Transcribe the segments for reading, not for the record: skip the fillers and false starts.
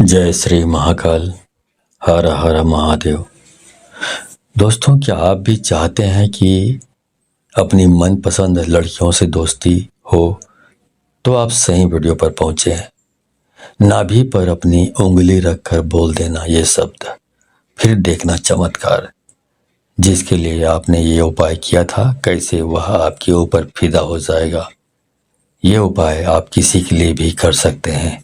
जय श्री महाकाल। हर हर महादेव। दोस्तों, क्या आप भी चाहते हैं कि अपनी मनपसंद लड़कियों से दोस्ती हो? तो आप सही वीडियो पर पहुंचे हैं। नाभि पर अपनी उंगली रखकर बोल देना ये शब्द, फिर देखना चमत्कार। जिसके लिए आपने ये उपाय किया था, कैसे वह आपके ऊपर फिदा हो जाएगा। ये उपाय आप किसी के लिए भी कर सकते हैं,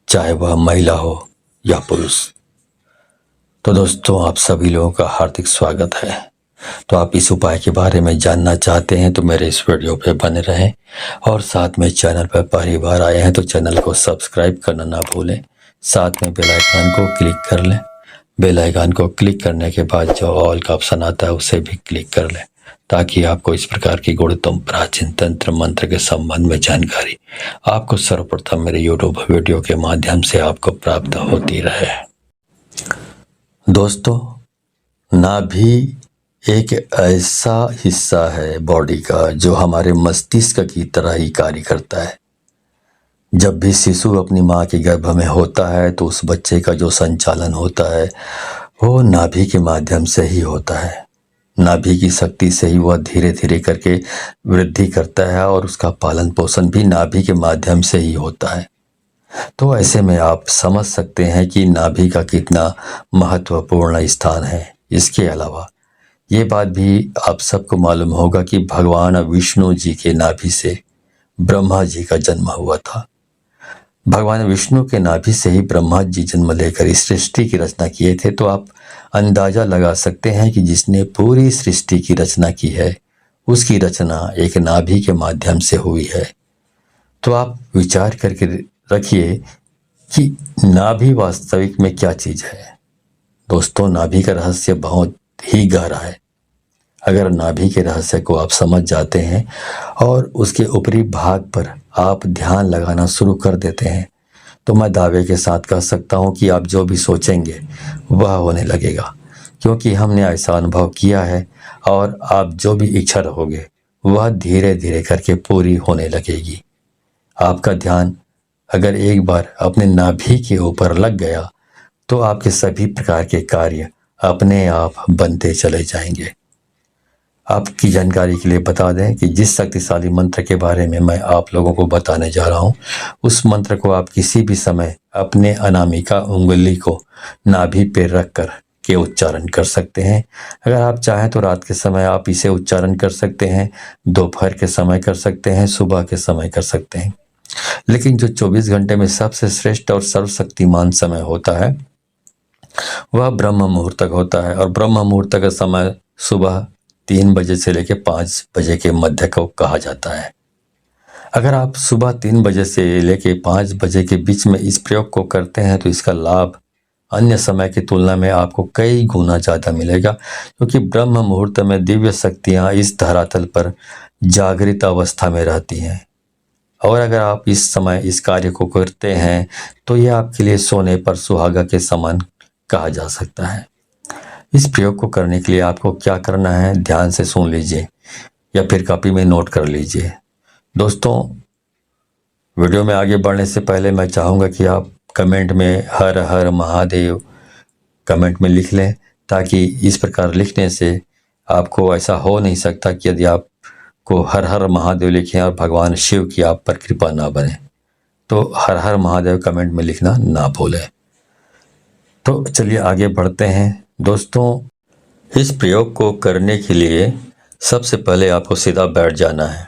चाहे वह महिला हो या पुरुष। तो दोस्तों, आप सभी लोगों का हार्दिक स्वागत है। तो आप इस उपाय के बारे में जानना चाहते हैं तो मेरे इस वीडियो पे बने रहें, और साथ में चैनल पर पहली बार आए हैं तो चैनल को सब्सक्राइब करना ना भूलें। साथ में बेल आइकन को क्लिक कर लें। बेल आइकन को क्लिक करने के बाद जो ऑल का ऑप्शन आता है उसे भी क्लिक कर लें, ताकि आपको इस प्रकार की गुणतम प्राचीन तंत्र मंत्र के संबंध में जानकारी आपको सर्वप्रथम मेरे यूट्यूब वीडियो के माध्यम से आपको प्राप्त होती रहे। दोस्तों, नाभि एक ऐसा हिस्सा है बॉडी का जो हमारे मस्तिष्क की तरह ही कार्य करता है। जब भी शिशु अपनी माँ के गर्भ में होता है तो उस बच्चे का जो संचालन होता है वो नाभि के माध्यम से ही होता है। नाभि की शक्ति से ही वह धीरे धीरे करके वृद्धि करता है, और उसका पालन पोषण भी नाभि के माध्यम से ही होता है। तो ऐसे में आप समझ सकते हैं कि नाभि का कितना महत्वपूर्ण स्थान है। इसके अलावा ये बात भी आप सबको मालूम होगा कि भगवान विष्णु जी के नाभि से ब्रह्मा जी का जन्म हुआ था। भगवान विष्णु के नाभि से ही ब्रह्मा जी जन्म लेकर इस सृष्टि की रचना किए थे। तो आप अंदाजा लगा सकते हैं कि जिसने पूरी सृष्टि की रचना की है उसकी रचना एक नाभि के माध्यम से हुई है। तो आप विचार करके रखिए कि नाभि वास्तविक में क्या चीज है। दोस्तों, नाभि का रहस्य बहुत ही गहरा है। अगर नाभि के रहस्य को आप समझ जाते हैं और उसके ऊपरी भाग पर आप ध्यान लगाना शुरू कर देते हैं तो मैं दावे के साथ कह सकता हूं कि आप जो भी सोचेंगे वह होने लगेगा, क्योंकि हमने ऐसा अनुभव किया है। और आप जो भी इच्छा रखोगे वह धीरे धीरे करके पूरी होने लगेगी। आपका ध्यान अगर एक बार अपने नाभि के ऊपर लग गया तो आपके सभी प्रकार के कार्य अपने आप बनते चले जाएंगे। आपकी जानकारी के लिए बता दें कि जिस शक्तिशाली मंत्र के बारे में मैं आप लोगों को बताने जा रहा हूं, उस मंत्र को आप किसी भी समय अपने अनामिका उंगली को नाभि पे रखकर के उच्चारण कर सकते हैं। अगर आप चाहें तो रात के समय आप इसे उच्चारण कर सकते हैं, दोपहर के समय कर सकते हैं, सुबह के समय कर सकते हैं। लेकिन जो 24 घंटे में सबसे श्रेष्ठ और सर्वशक्तिमान समय होता है वह ब्रह्म मुहूर्त तक होता है। और ब्रह्म मुहूर्त का समय सुबह 3 बजे से लेकर 5 बजे के मध्य को कहा जाता है। अगर आप सुबह 3 बजे से लेकर 5 बजे के बीच में इस प्रयोग को करते हैं तो इसका लाभ अन्य समय की तुलना में आपको कई गुना ज़्यादा मिलेगा, क्योंकि ब्रह्म मुहूर्त में दिव्य शक्तियाँ इस धरातल पर जागृत अवस्था में रहती हैं। और अगर आप इस समय इस कार्य को करते हैं तो यह आपके लिए सोने पर सुहागा के समान कहा जा सकता है। इस प्रयोग को करने के लिए आपको क्या करना है, ध्यान से सुन लीजिए या फिर कॉपी में नोट कर लीजिए। दोस्तों, वीडियो में आगे बढ़ने से पहले मैं चाहूँगा कि आप कमेंट में हर हर महादेव कमेंट में लिख लें, ताकि इस प्रकार लिखने से आपको ऐसा हो नहीं सकता कि यदि आप को हर हर महादेव लिखें और भगवान शिव की आप पर कृपा ना बने। तो हर हर महादेव कमेंट में लिखना ना भूलें। तो चलिए आगे बढ़ते हैं। दोस्तों, इस प्रयोग को करने के लिए सबसे पहले आपको सीधा बैठ जाना है।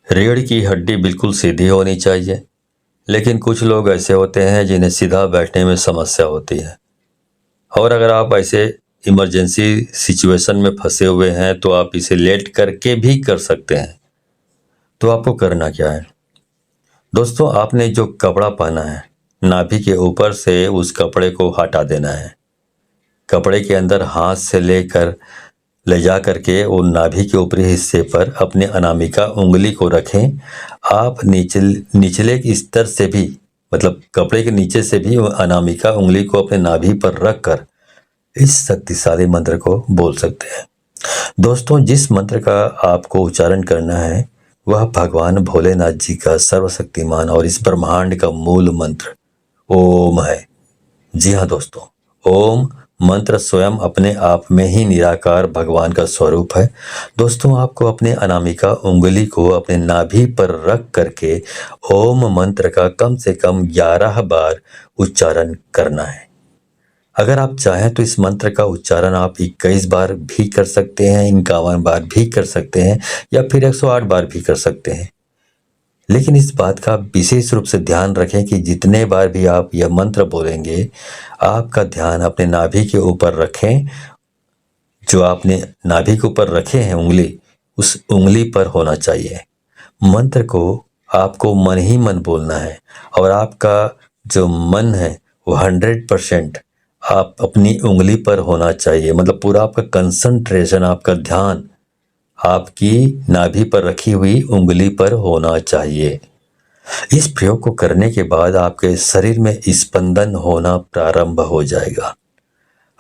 रीढ़ की हड्डी बिल्कुल सीधी होनी चाहिए, लेकिन कुछ लोग ऐसे होते हैं जिन्हें सीधा बैठने में समस्या होती है। और अगर आप ऐसे इमरजेंसी सिचुएशन में फंसे हुए हैं तो आप इसे लेट करके भी कर सकते हैं। तो आपको करना क्या है दोस्तों, आपने जो कपड़ा पहना है नाभि के ऊपर से उस कपड़े को हटा देना है। कपड़े के अंदर हाथ से लेकर ले जा करके वो नाभि के ऊपरी हिस्से पर अपने अनामिका उंगली को रखें। आप निचले स्तर से भी, मतलब कपड़े के नीचे से भी अनामिका उंगली को अपने नाभि पर रखकर इस शक्तिशाली मंत्र को बोल सकते हैं। दोस्तों, जिस मंत्र का आपको उच्चारण करना है वह भगवान भोलेनाथ जी का सर्वशक्तिमान और इस ब्रह्मांड का मूल मंत्र ओम है। जी हाँ दोस्तों, ओम मंत्र स्वयं अपने आप में ही निराकार भगवान का स्वरूप है। दोस्तों, आपको अपने अनामिका उंगली को अपने नाभि पर रख करके ओम मंत्र का कम से कम 11 बार उच्चारण करना है। अगर आप चाहें तो इस मंत्र का उच्चारण आप 21 बार भी कर सकते हैं, 51 बार भी कर सकते हैं, या फिर 108 बार भी कर सकते हैं। लेकिन इस बात का विशेष रूप से ध्यान रखें कि जितने बार भी आप यह मंत्र बोलेंगे, आपका ध्यान अपने नाभि के ऊपर रखें। जो आपने नाभि के ऊपर रखे हैं उंगली, उस उंगली पर होना चाहिए। मंत्र को आपको मन ही मन बोलना है और आपका जो मन है वो 100% आप अपनी उंगली पर होना चाहिए। मतलब पूरा आपका कंसंट्रेशन, आपका ध्यान आपकी नाभि पर रखी हुई उंगली पर होना चाहिए। इस प्रयोग को करने के बाद आपके शरीर में स्पंदन होना प्रारंभ हो जाएगा।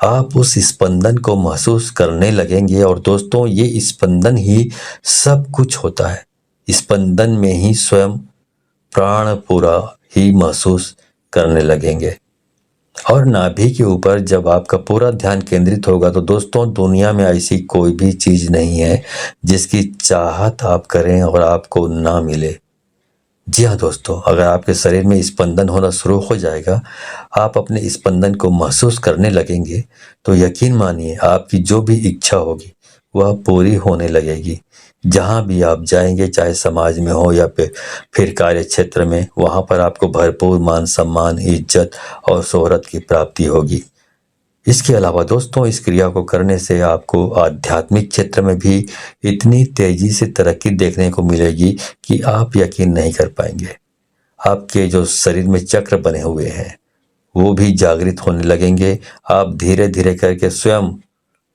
आप उस स्पंदन को महसूस करने लगेंगे और दोस्तों, ये स्पंदन ही सब कुछ होता है। स्पंदन में ही स्वयं प्राण पूरा ही महसूस करने लगेंगे। और नाभि के ऊपर जब आपका पूरा ध्यान केंद्रित होगा तो दोस्तों, दुनिया में ऐसी कोई भी चीज नहीं है जिसकी चाहत आप करें और आपको ना मिले। जी हाँ दोस्तों, अगर आपके शरीर में स्पंदन होना शुरू हो जाएगा, आप अपने स्पंदन को महसूस करने लगेंगे, तो यकीन मानिए आपकी जो भी इच्छा होगी वह पूरी होने लगेगी। जहाँ भी आप जाएंगे, चाहे समाज में हो या फिर कार्य क्षेत्र में, वहाँ पर आपको भरपूर मान सम्मान, इज्जत और शोहरत की प्राप्ति होगी। इसके अलावा दोस्तों, इस क्रिया को करने से आपको आध्यात्मिक क्षेत्र में भी इतनी तेजी से तरक्की देखने को मिलेगी कि आप यकीन नहीं कर पाएंगे। आपके जो शरीर में चक्र बने हुए हैं वो भी जागृत होने लगेंगे। आप धीरे धीरे करके स्वयं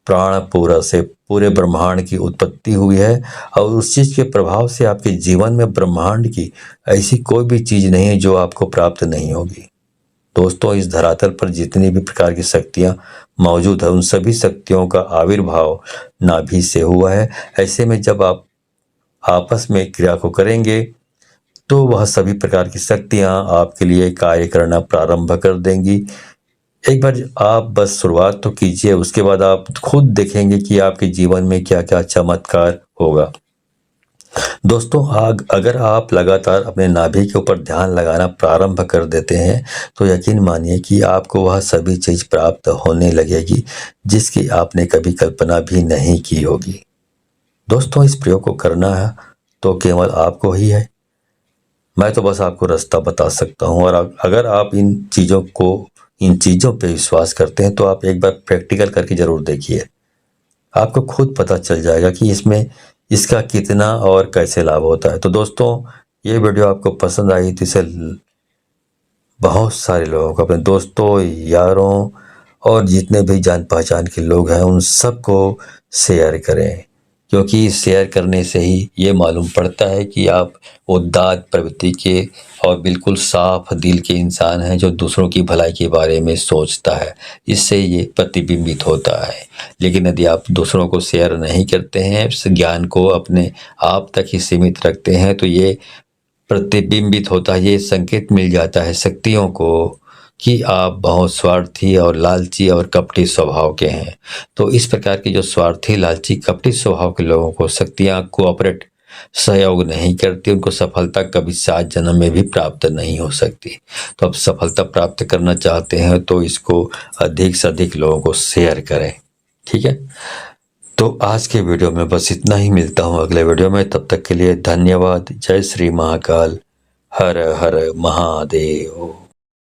प्राण पूरा से पूरे ब्रह्मांड की उत्पत्ति हुई है और उस चीज के प्रभाव से आपके जीवन में ब्रह्मांड की ऐसी कोई भी चीज नहीं है जो आपको प्राप्त नहीं होगी। दोस्तों, इस धरातल पर जितनी भी प्रकार की शक्तियां मौजूद है, उन सभी शक्तियों का आविर्भाव नाभि से हुआ है। ऐसे में जब आप आपस में क्रिया को करेंगे तो वह सभी प्रकार की शक्तियां आपके लिए कार्य करना प्रारंभ कर देंगी। एक बार आप बस शुरुआत तो कीजिए, उसके बाद आप खुद देखेंगे कि आपके जीवन में क्या क्या चमत्कार होगा। दोस्तों, अगर आप लगातार अपने नाभि के ऊपर ध्यान लगाना प्रारंभ कर देते हैं तो यकीन मानिए कि आपको वह सभी चीज प्राप्त होने लगेगी जिसकी आपने कभी कल्पना भी नहीं की होगी। दोस्तों, इस प्रयोग को करना है तो केवल आपको ही है। मैं तो बस आपको रास्ता बता सकता हूँ, और अगर आप इन चीज़ों पे विश्वास करते हैं तो आप एक बार प्रैक्टिकल करके ज़रूर देखिए। आपको खुद पता चल जाएगा कि इसका कितना और कैसे लाभ होता है। तो दोस्तों, ये वीडियो आपको पसंद आई तो इसे बहुत सारे लोगों को, अपने दोस्तों, यारों और जितने भी जान पहचान के लोग हैं उन सबको शेयर करें, क्योंकि शेयर करने से ही ये मालूम पड़ता है कि आप उदात्त प्रवृत्ति के और बिल्कुल साफ दिल के इंसान हैं जो दूसरों की भलाई के बारे में सोचता है। इससे ये प्रतिबिंबित होता है। लेकिन यदि आप दूसरों को शेयर नहीं करते हैं, इस ज्ञान को अपने आप तक ही सीमित रखते हैं, तो ये प्रतिबिंबित होता है, ये संकेत मिल जाता है शक्तियों को कि आप बहुत स्वार्थी और लालची और कपटी स्वभाव के हैं। तो इस प्रकार के जो स्वार्थी, लालची, कपटी स्वभाव के लोगों को शक्तियां कोऑपरेट, सहयोग नहीं करती, उनको सफलता कभी 7 जन्म में भी प्राप्त नहीं हो सकती। तो अब सफलता प्राप्त करना चाहते हैं तो इसको अधिक से अधिक लोगों को शेयर करें, ठीक है। तो आज के वीडियो में बस इतना ही। मिलता हूँ अगले वीडियो में, तब तक के लिए धन्यवाद। जय श्री महाकाल, हर हर महादेव।